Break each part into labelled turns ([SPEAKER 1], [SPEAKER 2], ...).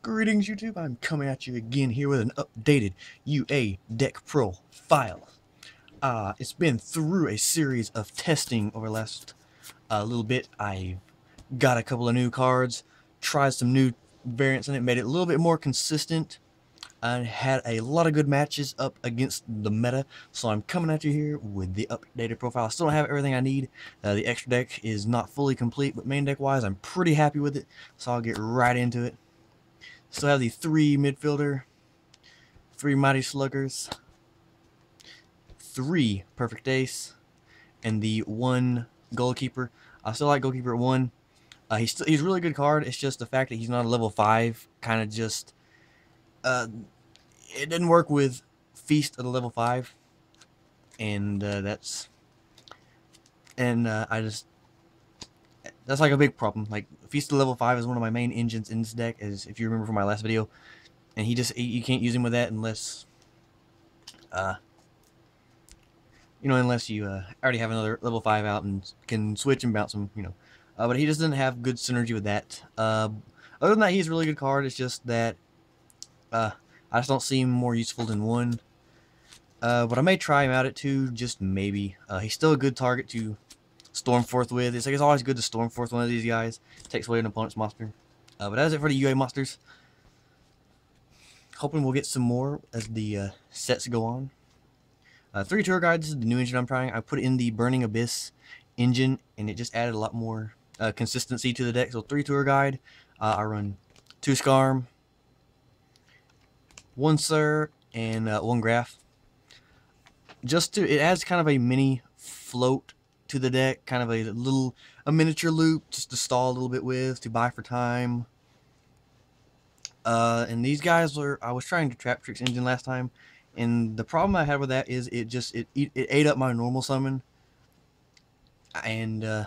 [SPEAKER 1] Greetings YouTube, I'm coming at you again here with an updated UA deck profile. It's been through a series of testing over the last little bit. I've got a couple of new cards, tried some new variants in it, made it a little bit more consistent, and had a lot of good matches up against the meta. So I'm coming at you here with the updated profile. I still don't have everything I need. The extra deck is not fully complete, but main deck wise I'm pretty happy with it, so I'll get right into it. Still have the 3 midfielder, 3 mighty sluggers, 3 perfect ace, and the 1 goalkeeper. I still like goalkeeper at 1. He's a really good card. It's just the fact that he's not a level 5 kind of just it didn't work with Feast at a level 5, and that's like a big problem. Like Feast at level 5 is one of my main engines in this deck, as if you remember from my last video. And you can't use him with that unless, unless you already have another level 5 out and can switch and bounce him, But he just doesn't have good synergy with that. Other than that, he's a really good card. It's just that I just don't see him more useful than 1. But I may try him out at 2, just maybe. He's still a good target to Stormforth with. It's always good to Stormforth one of these guys. Takes away an opponent's monster. But that's it for the UA monsters. Hoping we'll get some more as the sets go on. 3 tour guides is the new engine I'm trying. I put in the Burning Abyss engine, and it just added a lot more consistency to the deck. So 3 tour guide. I run 2 Skarm, 1 Sir, and 1 Graph. It adds kind of a mini float to the deck, kind of a miniature loop just to stall a little bit with, to buy for time. And these guys I was trying to Trap Tricks engine last time, and the problem I had with that is it ate up my normal summon. And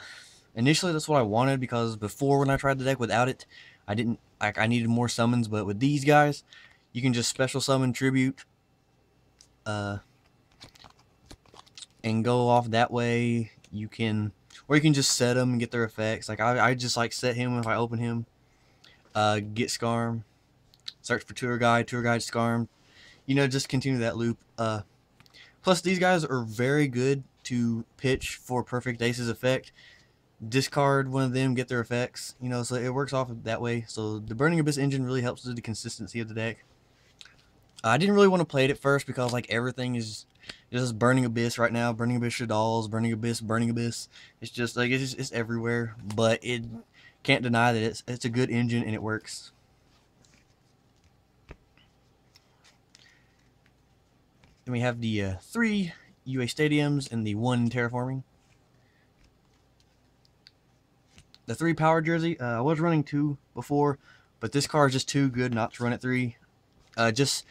[SPEAKER 1] initially that's what I wanted, because before, when I tried the deck without it, I needed more summons. But with these guys, you can just special summon Tribute, and go off that way. Or you can just set them and get their effects. Like I just set him if I open him, get Skarm, search for tour guide, Skarm, just continue that loop. Plus these guys are very good to pitch for perfect ace's effect. Discard one of them, get their effects, so it works off that way. So the Burning Abyss engine really helps with the consistency of the deck. I didn't really want to play it at first, because everything is just Burning Abyss right now. Burning Abyss Shaddolls, Burning Abyss, Burning Abyss. It's just it's everywhere. But it can't deny that it's a good engine and it works. Then we have the 3 UA stadiums and the 1 terraforming. The 3 power jersey, I was running 2 before, but this card is just too good not to run at 3. Just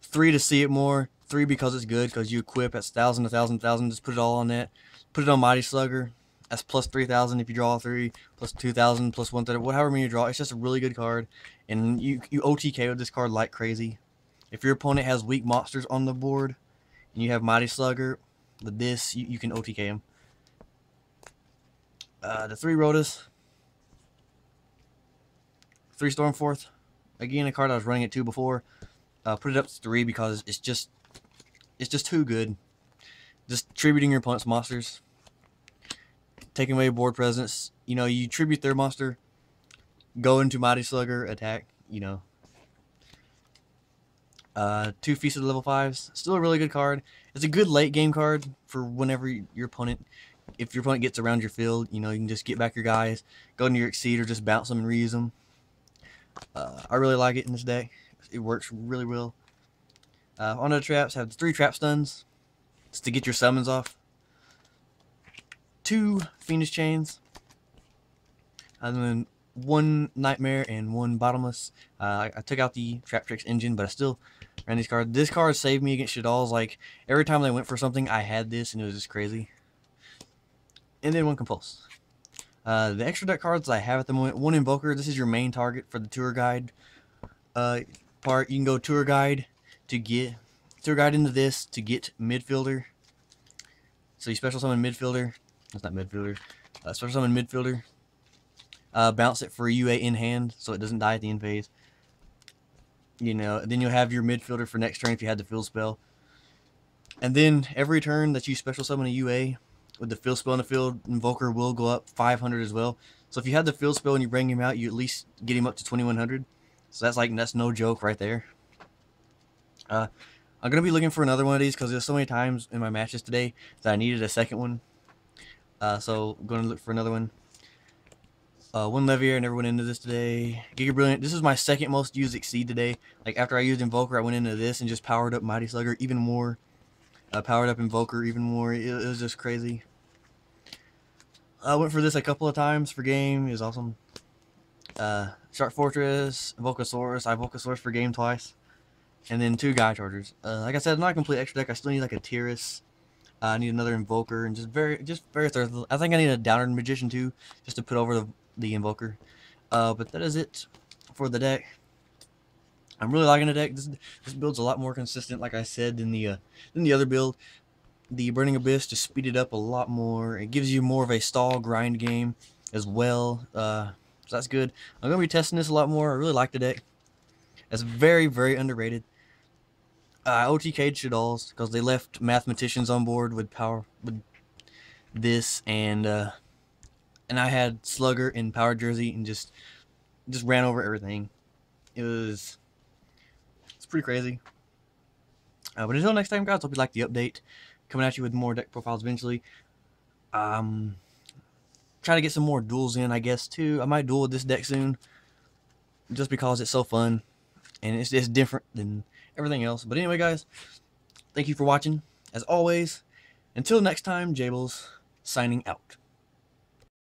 [SPEAKER 1] 3 to see it more. 3 because it's good, because you equip. That's 1,000, 1,000, 1,000. Just put it all on that. Put it on Mighty Slugger. That's plus 3,000 if you draw 3, plus 2,000, plus 130, whatever many you draw. It's just a really good card, and you OTK with this card like crazy. If your opponent has weak monsters on the board, and you have Mighty Slugger with this, you can OTK him. The 3 Rotas, 3 Stormforth. Again, a card I was running at 2 before. Put it up to 3 because it's just too good. Just tributing your opponent's monsters, taking away board presence. You tribute their monster, go into Mighty Slugger, attack. 2 Feast of the level 5s. Still a really good card. It's a good late game card for whenever your opponent, if your opponent gets around your field, you can just get back your guys, go into your Exceed, or just bounce them and reuse them. I really like it in this deck. It works really well. Onto the traps, have the 3 trap stuns. It's to get your summons off. 2 Fiendish Chains. And then 1 Nightmare and 1 Bottomless. I took out the Trap Tricks engine, but I still ran these cards. This card saved me against Shaddolls. Every time they went for something, I had this, and it was just crazy. And then 1 Compulse. The extra deck cards I have at the moment, 1 Invoker. This is your main target for the tour guide part. You can go tour guide into this to get midfielder. So you special summon midfielder. That's not midfielder. Special summon midfielder. Bounce it for UA in hand, so it doesn't die at the end phase. You know, then you'll have your midfielder for next turn if you had the field spell. And then every turn that you special summon a UA with the field spell in the field, Invoker will go up 500 as well. So if you had the field spell and you bring him out, you at least get him up to 2100. So that's no joke right there. I'm gonna be looking for another one of these because there's so many times in my matches today that I needed a second one. So I'm gonna look for another one. One Levier, I never went into this today. Giga Brilliant, this is my second most used Exceed today. Like after I used Invoker, I went into this and just powered up Mighty Slugger even more. Powered up Invoker even more. It was just crazy. I went for this a couple of times for game. It was awesome. Shark Fortress, Invocasaurus. I Invocasaurus for game twice. And then 2 Guy Chargers. Like I said, not a complete extra deck. I still need like a Tyrus. I need another Invoker and just very thorough. I think I need a Downer Magician too, just to put over the Invoker. But that is it for the deck. I'm really liking the deck. This build's a lot more consistent, like I said, than the other build. The Burning Abyss just speeded up a lot more. It gives you more of a stall grind game as well. So that's good. I'm gonna be testing this a lot more. I really like the deck. It's very, very underrated. OTK'd Shaddolls because they left mathematicians on board with this, and I had Slugger in Power Jersey and just ran over everything. It's pretty crazy. But until next time, guys, hope you like the update. Coming at you with more deck profiles eventually. Try to get some more duels in, I guess, too. I might duel with this deck soon, just because it's so fun and it's different than everything else. But anyway, guys, thank you for watching. As always, until next time, Jables signing out.